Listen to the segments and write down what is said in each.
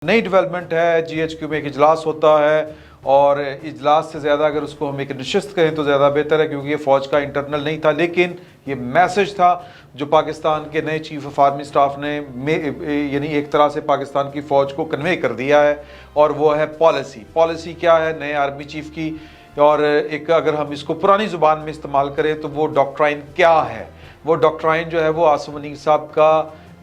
नई डेवलपमेंट है। जीएचक्यू में एक इजलास होता है और इजलास से ज़्यादा अगर उसको हम एक नशिस्त कहें तो ज़्यादा बेहतर है, क्योंकि ये फ़ौज का इंटरनल नहीं था, लेकिन ये मैसेज था जो पाकिस्तान के नए चीफ ऑफ आर्मी स्टाफ ने यानी एक तरह से पाकिस्तान की फ़ौज को कन्वे कर दिया है, और वो है पॉलिसी क्या है नए आर्मी चीफ की। और एक अगर हम इसको पुरानी ज़ुबान में इस्तेमाल करें तो वो डॉक्ट्राइन क्या है, वो डॉक्ट्राइन जो है वो आसिम मुनीर साहब का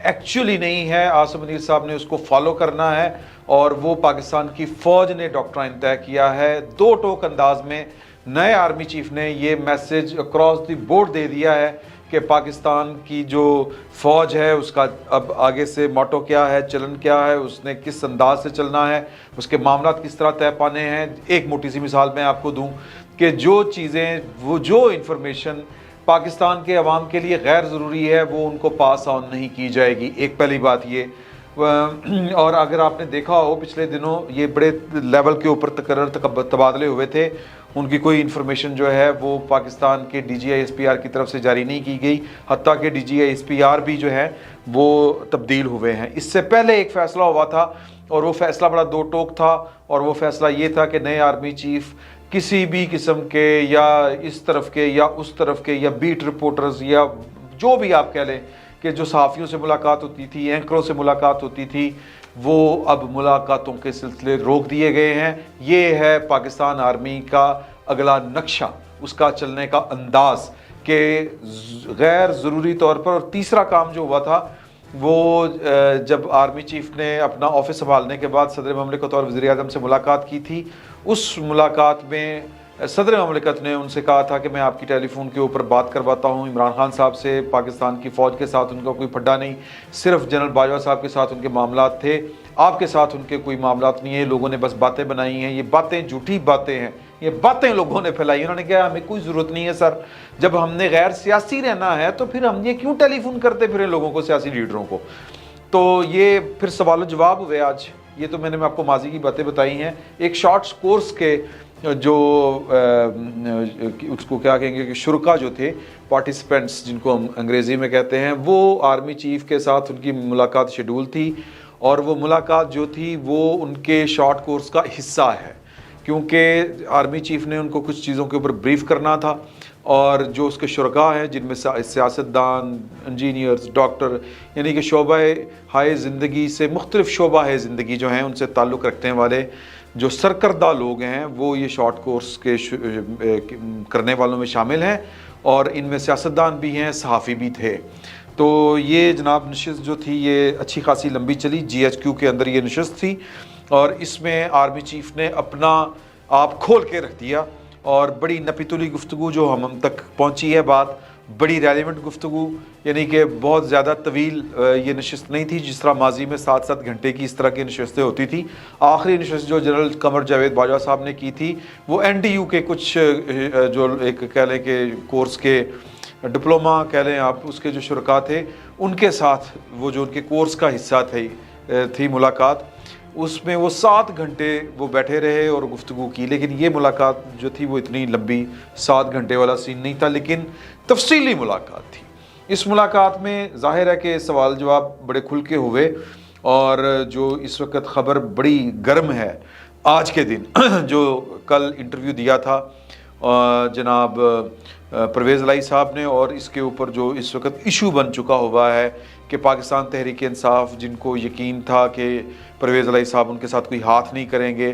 एक्चुअली नहीं है। आसिम मुनीर साहब ने उसको फॉलो करना है और वो पाकिस्तान की फ़ौज ने डॉक्ट्राइन तय किया है। दो टोक अंदाज में नए आर्मी चीफ ने ये मैसेज अक्रॉस द बोर्ड दे दिया है कि पाकिस्तान की जो फ़ौज है उसका अब आगे से मोटो क्या है, चलन क्या है, उसने किस अंदाज से चलना है, उसके मामला किस तरह तय पाने हैं। एक मोटी सी मिसाल मैं आपको दूं कि जो चीज़ें वो जो इन्फॉर्मेशन पाकिस्तान के अवाम के लिए गैर ज़रूरी है वो उनको पास ऑन नहीं की जाएगी। एक पहली बात ये, और अगर आपने देखा हो पिछले दिनों ये बड़े लेवल के ऊपर तबादले हुए थे, उनकी कोई इन्फॉर्मेशन जो है वो पाकिस्तान के DGI-SPR की तरफ से जारी नहीं की गई, हत्ता कि DGI-SPR भी जो है वो तब्दील हुए हैं। इससे पहले एक फ़ैसला हुआ था और वो फ़ैसला बड़ा दो टोक था, और वो फ़ैसला ये था कि नए आर्मी चीफ़ किसी भी किस्म के या इस तरफ के या उस तरफ के या बीट रिपोर्टर्स या जो भी आप कह लें कि जो सहाफ़ियों से मुलाकात होती थी, एंकरों से मुलाकात होती थी, वो अब मुलाकातों के सिलसिले रोक दिए गए हैं। ये है पाकिस्तान आर्मी का अगला नक्शा, उसका चलने का अंदाज़ कि गैर ज़रूरी तौर पर। और तीसरा काम जो हुआ था वो जब आर्मी चीफ ने अपना ऑफिस संभालने के बाद सदर ममलिकत और वज़ीर आज़म से मुलाकात की थी, उस मुलाकात में सदर ममलिकत ने उनसे कहा था कि मैं आपकी टेलीफोन के ऊपर बात करवाता हूँ इमरान खान साहब से। पाकिस्तान की फ़ौज के साथ उनका कोई फड्डा नहीं, सिर्फ जनरल बाजवा साहब के साथ उनके मामलात थे, आपके साथ उनके कोई मामलात नहीं है। लोगों ने बस बातें बनाई हैं, ये बातें झूठी बातें हैं, ये बातें लोगों ने फैलाई। उन्होंने कहा हमें कोई ज़रूरत नहीं है सर, जब हमने गैर सियासी रहना है तो फिर हम ये क्यों टेलीफोन करते फिर लोगों को, सियासी लीडरों को। तो ये फिर सवाल जवाब हुए आज। ये तो मैंने आपको माजी की बातें बताई हैं। एक शॉर्ट्स कोर्स के जो उसको क्या कहेंगे कि शुरका जो थे, पार्टिसिपेंट्स जिनको हम अंग्रेज़ी में कहते हैं, वो आर्मी चीफ़ के साथ उनकी मुलाकात शेड्यूल थी, और वो मुलाकात जो थी वो उनके शॉर्ट कोर्स का हिस्सा है, क्योंकि आर्मी चीफ ने उनको कुछ चीज़ों के ऊपर ब्रीफ करना था। और जो उसके शुरका हैं जिनमें सियासतदान, इंजीनियर्स, डॉक्टर, यानी कि शोबा हाय ज़िंदगी से मुख्तलिफ़ शोबा है ज़िंदगी जो हैं उनसे ताल्लुक़ रखने वाले जो सरकर्दा लोग हैं, वो ये शॉर्ट कोर्स के करने वालों में शामिल हैं, और इनमें सियासतदान भी हैं, सहाफ़ी भी थे। तो ये जनाब नशिस्त जो थी ये अच्छी खासी लंबी चली, GHQ के अंदर ये नशिस्त थी, और इसमें आर्मी चीफ ने अपना आप खोल के रख दिया, और बड़ी नपीतुली गुफ्तगू जो हम तक पहुंची है बात, बड़ी रेलिवेंट गुफ्तगू, यानी कि बहुत ज़्यादा तवील ये नशिस्त नहीं थी जिस तरह माजी में 7-7 घंटे की इस तरह की नशिस्तें होती थी। आखिरी नशिस्त जो जनरल कमर जावेद बाजवा साहब ने की थी वो NDU के कुछ जो एक कह लें कि कोर्स के डिप्लोमा कह लें आप, उसके जो शुरका थे उनके साथ वो जो उनके कोर्स का हिस्सा थी मुलाकात, उसमें वो 7 घंटे वो बैठे रहे और गुफ्तगू की। लेकिन ये मुलाकात जो थी वो इतनी लंबी 7 घंटे वाला सीन नहीं था, लेकिन तफसीली मुलाकात थी। इस मुलाकात में ज़ाहिर है कि सवाल जवाब बड़े खुल के हुए, और जो इस वक्त ख़बर बड़ी गर्म है आज के दिन जो कल इंटरव्यू दिया था जनाब परवेज़ इलाही साहब ने, और इसके ऊपर जो इस वक्त इशू बन चुका हुआ है कि पाकिस्तान तहरीक इंसाफ, जिनको यकीन था कि परवेज़ इलाही साहब उनके साथ कोई हाथ नहीं करेंगे,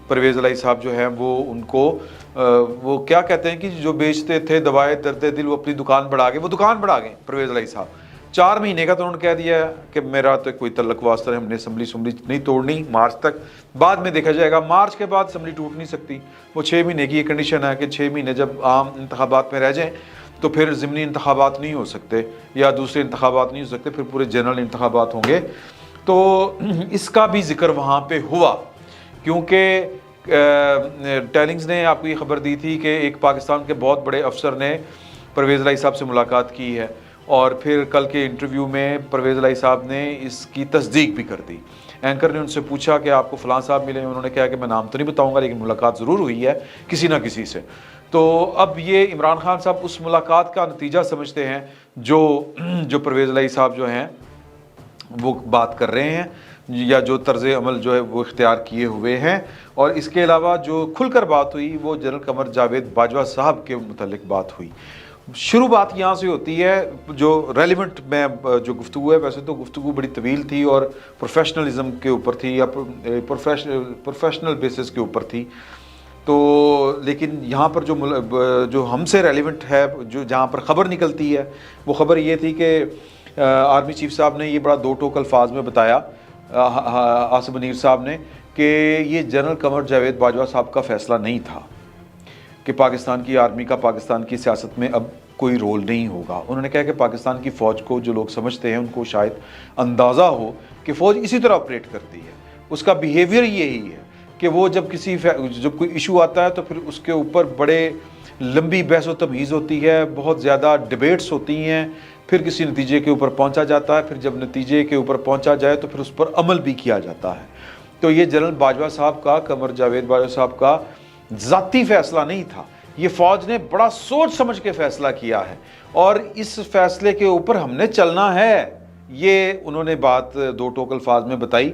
परवेज़ इलाही साहब जो हैं वो उनको वो क्या कहते हैं कि जो बेचते थे दवाएं दर्द दिल, वो अपनी दुकान बढ़ा गए, वो दुकान बढ़ा गए परवेज़ इलाही साहब। 4 महीने का तो उन्होंने कह दिया कि मेरा तो कोई तल्लक वास्ता है, हमने असम्बली नहीं तोड़नी मार्च तक, बाद में देखा जाएगा। मार्च के बाद असम्बली टूट नहीं सकती, वो 6 महीने की ये कंडीशन है कि 6 महीने जब आम इंतखाबात में रह जाएँ तो फिर ज़िमनी इंतखाबात नहीं हो सकते या दूसरे इंतखाबात नहीं हो सकते, फिर पूरे जनरल इंतखाबात होंगे। तो इसका भी जिक्र वहाँ पे हुआ, क्योंकि टेलिंग्स ने आपको ये खबर दी थी कि एक पाकिस्तान के बहुत बड़े अफसर ने परवेज़ इलाही साहब से मुलाकात की है, और फिर कल के इंटरव्यू में परवेज़ इलाही साहब ने इसकी तस्दीक भी कर दी। एंकर ने उनसे पूछा कि आपको फ़लाँ साहब मिले, उन्होंने कहा कि मैं नाम तो नहीं बताऊँगा लेकिन मुलाकात ज़रूर हुई है किसी ना किसी से। तो अब ये इमरान खान साहब उस मुलाकात का नतीजा समझते हैं जो परवेज़ इलाही साहब जो हैं वो बात कर रहे हैं। یا جو طرز عمل جو ہے وہ اختیار کیے ہوئے ہیں. اور اس کے علاوہ جو کھل کر بات ہوئی وہ جنرل قمر جاوید باجوہ صاحب کے متعلق بات ہوئی. شروع بات یہاں سے ہوتی ہے جو ریلیونٹ میں جو گفتگو ہے. ویسے تو گفتگو بڑی طویل تھی اور پروفیشنلزم کے اوپر تھی یا پروفیشنل بیسس کے اوپر تھی. تو لیکن یہاں پر جو ہم سے ریلیونٹ ہے، جو جہاں پر خبر نکلتی ہے، وہ خبر یہ تھی کہ آرمی چیف صاحب نے یہ بڑا دو ٹوک الفاظ میں بتایا، عاصم منیر صاحب نے، کہ یہ جنرل قمر جاوید باجوہ صاحب کا فیصلہ نہیں تھا کہ پاکستان کی آرمی کا پاکستان کی سیاست میں اب کوئی رول نہیں ہوگا. انہوں نے کہا کہ پاکستان کی فوج کو جو لوگ سمجھتے ہیں ان کو شاید اندازہ ہو کہ فوج اسی طرح آپریٹ کرتی ہے، اس کا بیہیویئر یہی ہے کہ وہ جب کوئی ایشو آتا ہے تو پھر اس کے اوپر بڑے لمبی بحث و تمیز ہوتی ہے، بہت زیادہ ڈیبیٹس ہوتی ہیں، پھر کسی نتیجے کے اوپر پہنچا جاتا ہے، پھر جب نتیجے کے اوپر پہنچا جائے تو پھر اس پر عمل بھی کیا جاتا ہے. تو یہ جنرل باجوہ صاحب کا، قمر جاوید باجوہ صاحب کا ذاتی فیصلہ نہیں تھا، یہ فوج نے بڑا سوچ سمجھ کے فیصلہ کیا ہے اور اس فیصلے کے اوپر ہم نے چلنا ہے. یہ انہوں نے بات دو ٹوک الفاظ میں بتائی.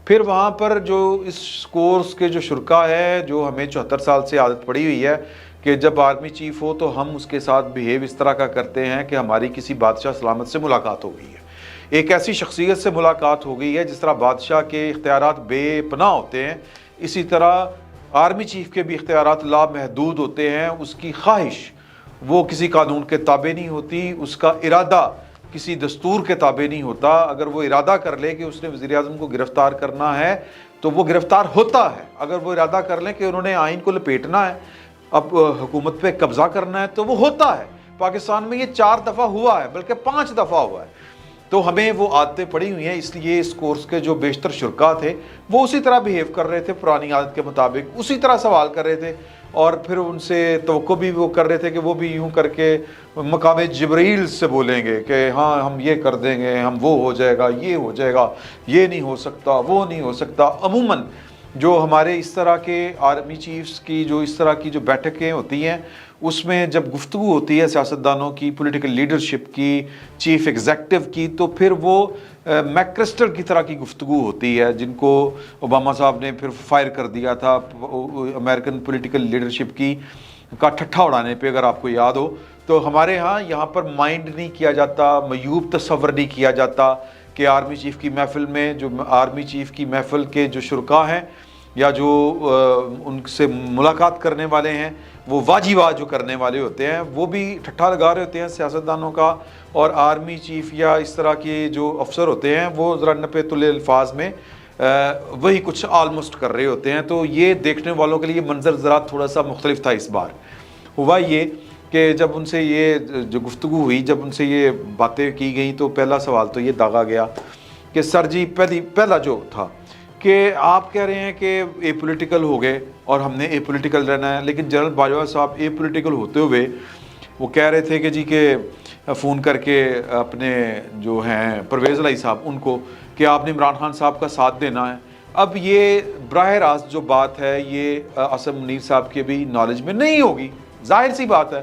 پھر وہاں پر جو اس کورس کے جو شرکا ہے، جو ہمیں 74 سال سے عادت پڑی ہوئی ہے کہ جب آرمی چیف ہو تو ہم اس کے ساتھ بیہیو اس طرح کا کرتے ہیں کہ ہماری کسی بادشاہ سلامت سے ملاقات ہو گئی ہے، ایک ایسی شخصیت سے ملاقات ہو گئی ہے جس طرح بادشاہ کے اختیارات بے پناہ ہوتے ہیں، اسی طرح آرمی چیف کے بھی اختیارات لامحدود ہوتے ہیں. اس کی خواہش وہ کسی قانون کے تابع نہیں ہوتی، اس کا ارادہ کسی دستور کے تابع نہیں ہوتا. اگر وہ ارادہ کر لے کہ اس نے وزیر اعظم کو گرفتار کرنا ہے تو وہ گرفتار ہوتا ہے. اگر وہ ارادہ کر لیں کہ انہوں نے آئین کو لپیٹنا ہے، اب حکومت پہ قبضہ کرنا ہے، تو وہ ہوتا ہے. پاکستان میں یہ 4 دفعہ ہوا ہے، بلکہ 5 دفعہ ہوا ہے. تو ہمیں وہ عادتیں پڑی ہوئی ہیں، اس لیے اس کورس کے جو بیشتر شرکا تھے وہ اسی طرح بیہیو کر رہے تھے، پرانی عادت کے مطابق اسی طرح سوال کر رہے تھے، اور پھر ان سے توقع بھی وہ کر رہے تھے کہ وہ بھی یوں کر کے مقام جبرائیل سے بولیں گے کہ ہاں ہم یہ کر دیں گے، ہم وہ ہو جائے گا، یہ ہو جائے گا، یہ نہیں ہو سکتا، وہ نہیں ہو سکتا. عموماً جو ہمارے اس طرح کے آرمی چیفز کی جو اس طرح کی جو بیٹھکیں ہوتی ہیں، اس میں جب گفتگو ہوتی ہے سیاستدانوں کی، پولیٹیکل لیڈرشپ کی، چیف ایگزیکٹو کی، تو پھر وہ میکرسٹر کی طرح کی گفتگو ہوتی ہے، جن کو اوباما صاحب نے پھر فائر کر دیا تھا امریکن پولیٹیکل لیڈرشپ کی کا ٹھٹھا اڑانے پہ، اگر آپ کو یاد ہو. تو ہمارے ہاں یہاں پر مائنڈ نہیں کیا جاتا، معیوب تصور نہیں کیا جاتا کہ آرمی چیف کی محفل میں جو آرمی چیف کی محفل کے جو شرکا ہیں یا جو ان سے ملاقات کرنے والے ہیں، وہ واجبات جو کرنے والے ہوتے ہیں، وہ بھی ٹھٹھا لگا رہے ہوتے ہیں سیاستدانوں کا، اور آرمی چیف یا اس طرح کے جو افسر ہوتے ہیں وہ ذرا نپے تلے الفاظ میں وہی کچھ آلموسٹ کر رہے ہوتے ہیں. تو یہ دیکھنے والوں کے لیے منظر ذرا تھوڑا سا مختلف تھا. اس بار ہوا یہ کہ جب ان سے یہ جو گفتگو ہوئی، جب ان سے یہ باتیں کی گئیں، تو پہلا سوال تو یہ داغا گیا کہ سر جی پہلا جو تھا کہ آپ کہہ رہے ہیں کہ اے پولیٹیکل ہو گئے اور ہم نے اے پولیٹیکل رہنا ہے، لیکن جنرل باجوہ صاحب اے پولیٹیکل ہوتے ہوئے وہ کہہ رہے تھے کہ جی کہ فون کر کے اپنے جو ہیں پرویز الہی صاحب ان کو کہ آپ نے عمران خان صاحب کا ساتھ دینا ہے. اب یہ براہ راست جو بات ہے یہ عاصم منیر صاحب کے بھی نالج میں نہیں ہوگی، ظاہر سی بات ہے.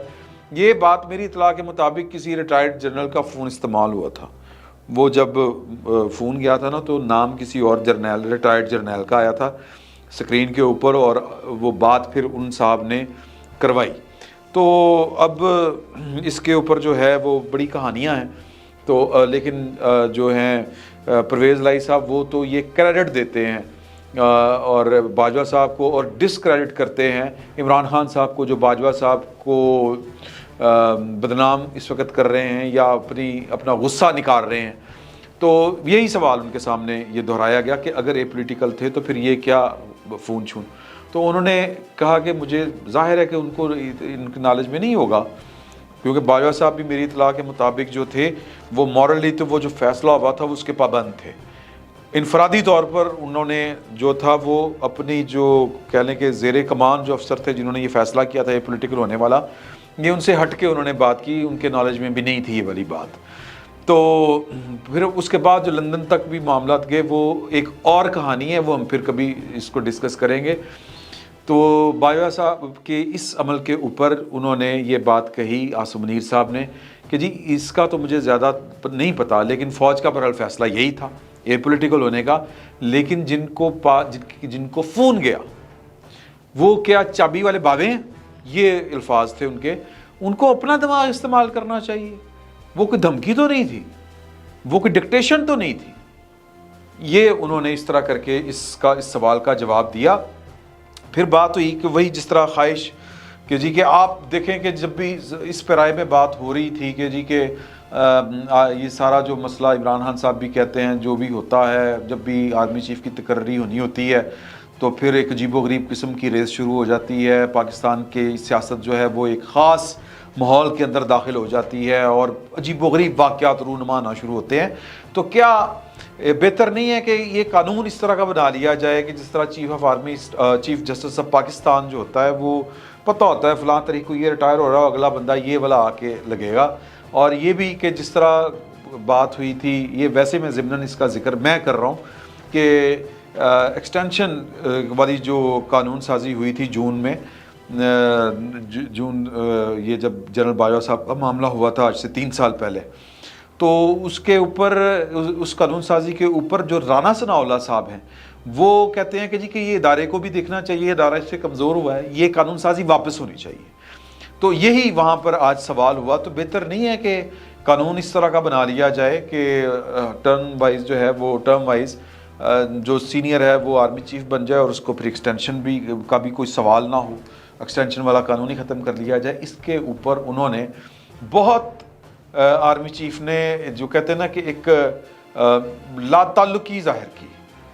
یہ بات میری اطلاع کے مطابق کسی ریٹائرڈ جنرل کا فون استعمال ہوا تھا. وہ جب فون گیا تھا نا تو نام کسی اور جرنیل، ریٹائرڈ جرنیل کا آیا تھا سکرین کے اوپر، اور وہ بات پھر ان صاحب نے کروائی. تو اب اس کے اوپر جو ہے وہ بڑی کہانیاں ہیں. تو لیکن جو ہیں پرویز الہی صاحب وہ تو یہ کریڈٹ دیتے ہیں اور باجوہ صاحب کو، اور ڈسکریڈٹ کرتے ہیں عمران خان صاحب کو، جو باجوہ صاحب کو بدنام اس وقت کر رہے ہیں یا اپنا غصہ نکال رہے ہیں. تو یہی سوال ان کے سامنے یہ دہرایا گیا کہ اگر اے پولیٹیکل تھے تو پھر یہ کیا فون چھون. تو انہوں نے کہا کہ مجھے ظاہر ہے کہ ان کو ان کی نالج میں نہیں ہوگا، کیونکہ باجوہ صاحب بھی میری اطلاع کے مطابق جو تھے وہ مورلی تو وہ جو فیصلہ ہوا تھا وہ اس کے پابند تھے. انفرادی طور پر انہوں نے جو تھا وہ اپنی جو کہہ لیں کہ زیر کمان جو افسر تھے جنہوں نے یہ فیصلہ کیا تھا یہ پولیٹیکل ہونے والا، یہ ان سے ہٹ کے انہوں نے بات کی، ان کے نالج میں بھی نہیں تھی یہ والی بات. تو پھر اس کے بعد جو لندن تک بھی معاملات گئے وہ ایک اور کہانی ہے، وہ ہم پھر کبھی اس کو ڈسکس کریں گے. تو باجوہ صاحب کے اس عمل کے اوپر انہوں نے یہ بات کہی عاصم منیر صاحب نے کہ جی اس کا تو مجھے زیادہ نہیں پتا، لیکن فوج کا بہرحال فیصلہ یہی تھا ए पॉलिटिकल होने का, लेकिन जिनको फ़ोन गया वो क्या चाबी वाले बाबे हैं, ये अल्फाज थे उनके। उनको अपना दिमाग इस्तेमाल करना चाहिए। वो कोई धमकी तो नहीं थी, वो कोई डिक्टेशन तो नहीं थी। ये उन्होंने इस तरह करके इस सवाल का जवाब दिया। फिर बात हुई कि वही जिस तरह ख्वाहिश कि जी कि आप देखें कि जब भी इस पैराए में बात हो रही थी कि जी के ये सारा जो मसला इमरान खान साहब भी कहते हैं, जो भी होता है जब भी आर्मी चीफ़ की तकर्री होनी होती है तो फिर एक अजीबोगरीब किस्म की रेस शुरू हो जाती है। पाकिस्तान की सियासत जो है वो एक ख़ास माहौल के अंदर दाखिल हो जाती है और अजीबोगरीब वाक़यात रूनुमा आना शुरू होते हैं। तो क्या बेहतर नहीं है कि ये कानून इस तरह का बना लिया जाए कि जिस तरह चीफ़ जस्टिस ऑफ पाकिस्तान जो होता है वो पता होता है फ़लाँ तारीख को ये रिटायर हो रहा है, अगला बंदा ये वाला आके लगेगा। और ये भी कि जिस तरह बात हुई थी, ये वैसे मैं ज़िम्नन इसका ज़िक्र मैं कर रहा हूँ कि एक्सटेंशन वाली जो कानून साजी हुई थी जून में, ये जब जनरल बाजवा साहब का मामला हुआ था आज से 3 साल पहले, तो उसके ऊपर उस कानून साजी के ऊपर जो राना सनाउल्लाह साहब हैं वो कहते हैं कि जी कि ये इदारे को भी देखना चाहिए, इदारा इससे कमज़ोर हुआ है, ये कानून साजी वापस होनी चाहिए। तो यही वहाँ पर आज सवाल हुआ। तो बेहतर नहीं है कि कानून इस तरह का बना लिया जाए कि टर्म वाइज जो है वो टर्म वाइज जो सीनियर है वो आर्मी चीफ बन जाए और उसको फिर एक्सटेंशन भी का भी कोई सवाल ना हो, एक्सटेंशन वाला कानून ही ख़त्म कर लिया जाए। इसके ऊपर उन्होंने बहुत आर्मी चीफ ने जो कहते हैं ना कि एक लाताल्लुकी ज़ाहिर की,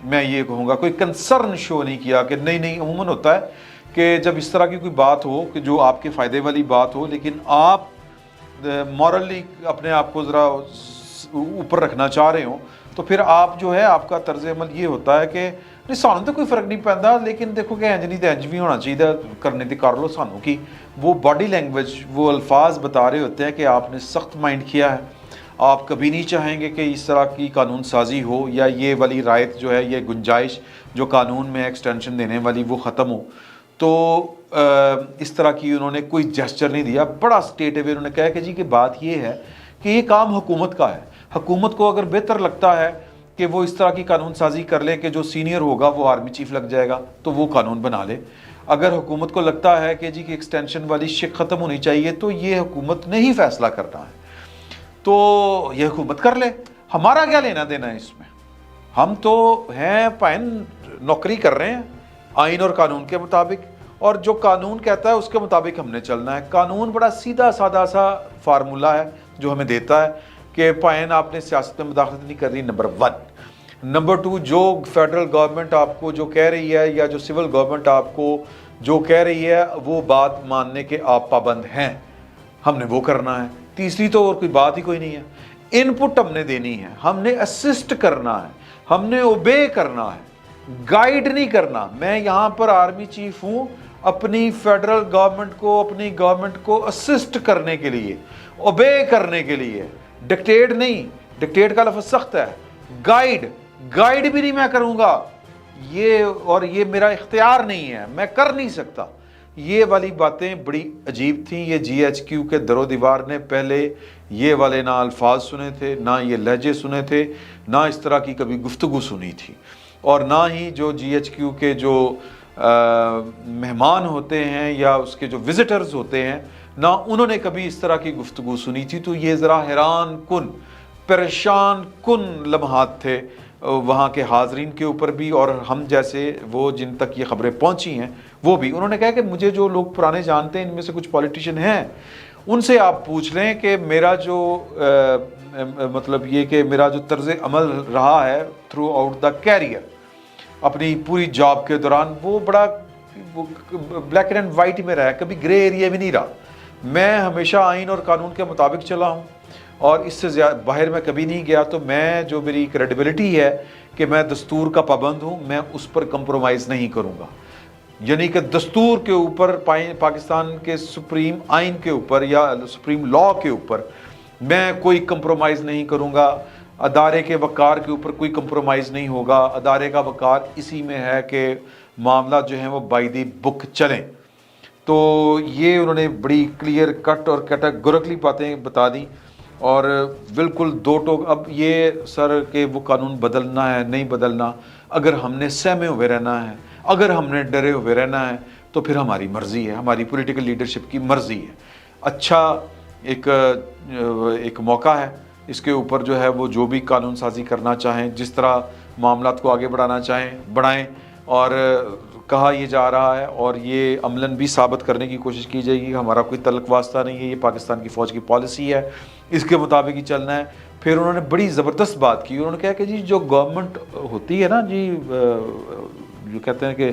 मैं ये कहूँगा कोई कंसर्न शो नहीं किया कि नहीं अमूमन होता है कि जब इस तरह की कोई बात हो कि जो आपके फ़ायदे वाली बात हो लेकिन आप मॉरली अपने आप को ज़रा ऊपर रखना चाह रहे हो तो फिर आप जो है आपका तर्ज अमल ये होता है कि नहीं सानू तो कोई फ़र्क नहीं पैंदा, लेकिन देखो कि इंज नहीं तो इंज भी होना चाहिए, करने दी कर लो सानू की। वो बॉडी लैंग्वेज, वो अल्फाज बता रहे होते हैं कि आपने सख्त माइंड किया है, आप कभी नहीं चाहेंगे कि इस तरह की कानून साजी हो या ये वाली रायत जो है, ये गुंजाइश जो कानून में एक्सटेंशन देने वाली वो ख़त्म हो। तो इस तरह की उन्होंने कोई जेस्चर नहीं दिया, बड़ा स्टेट अवे उन्होंने कहा कि जी कि बात ये है कि ये काम हुकूमत का है। हुकूमत को अगर बेहतर लगता है कि वो इस तरह की कानून साजी कर ले कि जो सीनियर होगा वो आर्मी चीफ लग जाएगा तो वो कानून बना ले। अगर हुकूमत को लगता है कि जी की एक्सटेंशन वाली शिक ख़त्म होनी चाहिए तो ये हुकूमत ने ही फैसला करना है, तो ये हुकूमत कर ले, हमारा क्या लेना देना है इसमें। हम तो हैं पाइन नौकरी कर रहे हैं आइन और कानून के मुताबिक, और जो कानून कहता है उसके मुताबिक हमने चलना है। कानून बड़ा सीधा साधा सा फार्मूला है जो हमें देता है कि पाइन आपने सियासत में मुदाखलत नहीं करनी, नंबर 1। नंबर 2, जो फेडरल गवर्नमेंट आपको जो कह रही है या जो सिविल गवर्नमेंट आपको जो कह रही है वो बात मानने के आप पाबंद हैं, हमने वो करना है। तीसरी तो और कोई बात ही कोई नहीं है, इनपुट हमने देनी है, हमने असिस्ट करना है, हमने ओबे करना है, गाइड नहीं करना। मैं यहाँ पर आर्मी चीफ हूँ अपनी फेडरल गवर्नमेंट को, अपनी गवर्नमेंट को असिस्ट करने के लिए, ओबे करने के लिए, डिक्टेट नहीं, डिक्टेट का लफ्ज़ सख्त है, गाइड भी नहीं मैं करूँगा ये, और ये मेरा इख्तियार नहीं है, मैं कर नहीं सकता। ये वाली बातें बड़ी अजीब थी। ये GHQ के दरो दीवार ने पहले ये वाले ना अल्फाज सुने थे, ना ये लहजे सुने थे, ना इस तरह की कभी गुफ्तगू सुनी थी, और ना ही जो GHQ के जो मेहमान होते हैं या उसके जो विजिटर्स होते हैं ना उन्होंने कभी इस तरह की गुफ्तगू सुनी थी। तो ये ज़रा हैरान कुन, परेशान कुन लम्हात थे वहाँ के हाजरीन के ऊपर भी, और हम जैसे वो जिन तक ये ख़बरें पहुँची हैं वो भी। उन्होंने कहा कि मुझे जो लोग पुराने जानते हैं इनमें से कुछ पॉलिटिशियन हैं, उनसे आप पूछ लें कि मेरा जो मतलब ये कि मेरा जो तर्ज अमल रहा है थ्रू आउट द कैरियर अपनी पूरी जॉब के दौरान, वो बड़ा ब्लैक एंड वाइट में रहा है, कभी ग्रे एरिया में नहीं रहा। मैं हमेशा आइन और कानून के मुताबिक चला हूँ और इससे ज़्यादा बाहर मैं कभी नहीं गया। तो मैं जो मेरी क्रेडिबिलिटी है कि मैं दस्तूर का पाबंद हूँ, मैं उस पर कंप्रोमाइज़ नहीं करूँगा। यानी कि दस्तूर के ऊपर, पाकिस्तान के सुप्रीम आइन के ऊपर या सुप्रीम लॉ के ऊपर मैं कोई कंप्रोमाइज़ नहीं करूँगा। अदारे के वक़ार के ऊपर कोई कंप्रोमाइज़ नहीं होगा। अदारे का वक़ार इसी में है कि मामला जो है वो बाय द बुक चलें। तो ये उन्होंने बड़ी क्लियर कट और कैटेगोरिकली बातें बता दी اور بالکل دو ٹوک. اب یہ سر کہ وہ قانون بدلنا ہے نہیں بدلنا، اگر ہم نے سہمے ہوئے رہنا ہے، اگر ہم نے ڈرے ہوئے رہنا ہے تو پھر ہماری مرضی ہے، ہماری پولیٹیکل لیڈرشپ کی مرضی ہے. اچھا ایک موقع ہے، اس کے اوپر جو ہے وہ جو بھی قانون سازی کرنا چاہیں، جس طرح معاملات کو آگے بڑھانا چاہیں بڑھائیں. اور کہا یہ جا رہا ہے اور یہ عملاً بھی ثابت کرنے کی کوشش کی جائے گی، ہمارا کوئی تعلق واسطہ نہیں ہے، یہ پاکستان کی فوج کی پالیسی ہے، اس کے مطابق ہی چلنا ہے. پھر انہوں نے بڑی زبردست بات کی، انہوں نے کہا کہ جی جو گورنمنٹ ہوتی ہے نا جی، جو کہتے ہیں کہ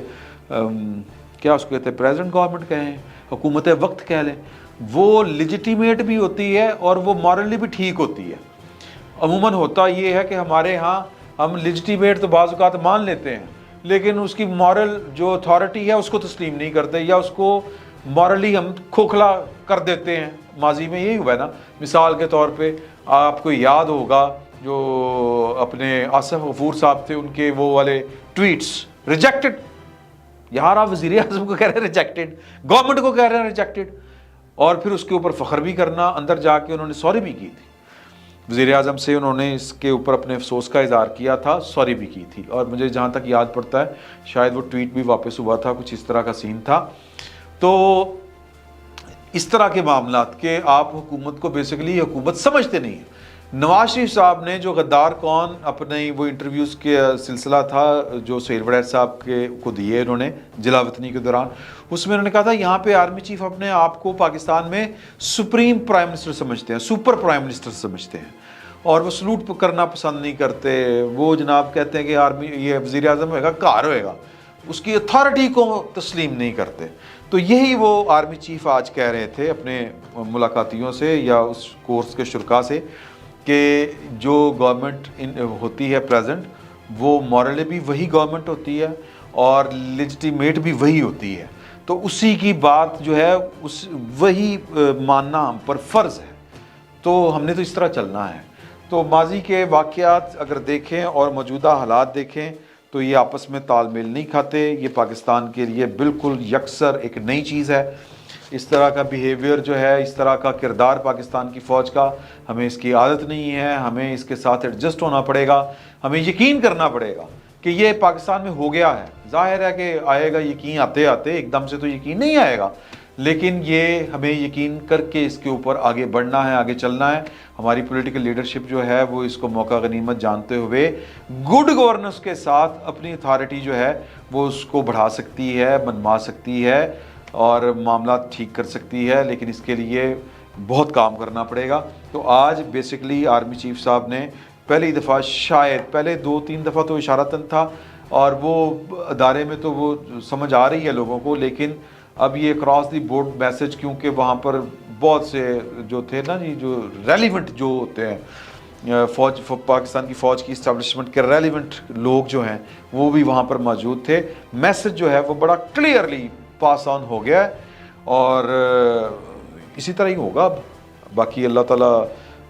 کیا اس کو کہتے ہیں، پریزیڈنٹ گورنمنٹ کہیں، حکومت وقت کہہ لیں، وہ لیجیٹیمیٹ بھی ہوتی ہے اور وہ مورلی بھی ٹھیک ہوتی ہے. عموماً ہوتا یہ ہے کہ ہمارے ہاں ہم لیجیٹیمیٹ تو بعض اوقات مان لیتے ہیں، لیکن اس کی مورل جو اتھارٹی ہے اس کو تسلیم نہیں کرتے، یا اس کو مورلی ہم کھوکھلا کر دیتے ہیں. ماضی میں یہی ہوا ہے نا. مثال کے طور پہ آپ کو یاد ہوگا جو اپنے آصف غفور صاحب تھے، ان کے وہ والے ٹویٹس ریجیکٹڈ. یار آپ وزیر اعظم کو کہہ رہے ہیں ریجیکٹڈ، گورنمنٹ کو کہہ رہے ہیں ریجیکٹڈ، اور پھر اس کے اوپر فخر بھی کرنا. اندر جا کے انہوں نے سوری بھی کی تھی وزیر اعظم سے، انہوں نے اس کے اوپر اپنے افسوس کا اظہار کیا تھا، سوری بھی کی تھی. اور مجھے جہاں تک یاد پڑتا ہے شاید وہ ٹویٹ بھی واپس ہوا تھا، کچھ اس طرح کا سین تھا. تو اس طرح کے معاملات کہ آپ حکومت کو بیسیکلی حکومت سمجھتے نہیں ہیں. نواز شریف صاحب نے جو غدار کون اپنے وہ انٹرویوز کے سلسلہ تھا جو سہیل وڑیر صاحب کے کو دیے انہوں نے جلا وطنی کے دوران، اس میں انہوں نے کہا تھا یہاں پہ آرمی چیف اپنے آپ کو پاکستان میں سپریم پرائم منسٹر سمجھتے ہیں، سپر پرائم منسٹر سمجھتے ہیں، اور وہ سلوٹ کرنا پسند نہیں کرتے. وہ جناب کہتے ہیں کہ آرمی یہ وزیر اعظم ہوئے گا کار ہوئے گا، اس کی اتھارٹی کو تسلیم نہیں کرتے. تو یہی وہ آرمی چیف آج کہہ رہے تھے اپنے ملاقاتیوں سے یا اس کورس کے شرکاء سے کہ جو گورنمنٹ ہوتی ہے پریزنٹ، وہ مورلی بھی وہی گورنمنٹ ہوتی ہے اور لیجیٹیمیٹ بھی وہی ہوتی ہے. تو اسی کی بات جو ہے وہی ماننا ہم پر فرض ہے. تو ہم نے تو اس طرح چلنا ہے. تو ماضی کے واقعات اگر دیکھیں اور موجودہ حالات دیکھیں تو یہ آپس میں تال میل نہیں کھاتے. یہ پاکستان کے لیے بالکل یکسر ایک نئی چیز ہے. اس طرح کا بیہیویئر جو ہے، اس طرح کا کردار پاکستان کی فوج کا، ہمیں اس کی عادت نہیں ہے. ہمیں اس کے ساتھ ایڈجسٹ ہونا پڑے گا. ہمیں یقین کرنا پڑے گا کہ یہ پاکستان میں ہو گیا ہے. ظاہر ہے کہ آئے گا یقین آتے آتے، ایک دم سے تو یقین نہیں آئے گا، لیکن یہ ہمیں یقین کر کے اس کے اوپر آگے بڑھنا ہے، آگے چلنا ہے. ہماری پولیٹیکل لیڈرشپ جو ہے وہ اس کو موقع غنیمت جانتے ہوئے گڈ گورننس کے ساتھ اپنی اتھارٹی جو ہے وہ اس کو بڑھا سکتی ہے، منوا سکتی ہے اور معاملات ٹھیک کر سکتی ہے. لیکن اس کے لیے بہت کام کرنا پڑے گا. تو آج بیسیکلی آرمی چیف صاحب نے پہلی دفعہ، شاید پہلے 2-3 دفعہ تو اشارتاً تھا اور وہ ادارے میں تو وہ سمجھ آ رہی ہے لوگوں کو، لیکن اب یہ کراس دی بورڈ میسج، کیونکہ وہاں پر بہت سے جو تھے نا جی، جو ریلیونٹ جو ہوتے ہیں فوج، پاکستان کی فوج کی اسٹیبلشمنٹ کے ریلیونٹ لوگ جو ہیں وہ بھی وہاں پر موجود تھے. میسج جو ہے وہ بڑا کلیئرلی پاس آن ہو گیا ہے اور اسی طرح ہی ہوگا. اب باقی اللہ تعالیٰ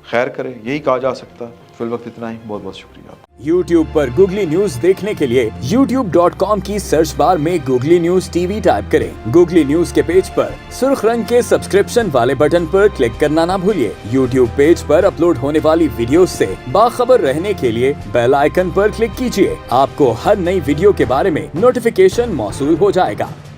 خیر کرے، یہی کہا جا سکتا ہے. فی الوقت اتنا ہی. بہت بہت شکریہ. YouTube پر گوگلی نیوز دیکھنے کے لیے youtube.com کی سرچ بار میں googly news T V type کریں. گوگلی نیوز کے پیج پر سرخ رنگ کے سبسکرپشن والے بٹن پر کلک کرنا نہ بھولیے. YouTube پیج پر اپلوڈ ہونے والی ویڈیوز سے باخبر رہنے کے لیے بیل آئیکن پر کلک کیجیے. آپ کو ہر نئی ویڈیو کے بارے میں نوٹیفیکیشن موصول ہو جائے گا.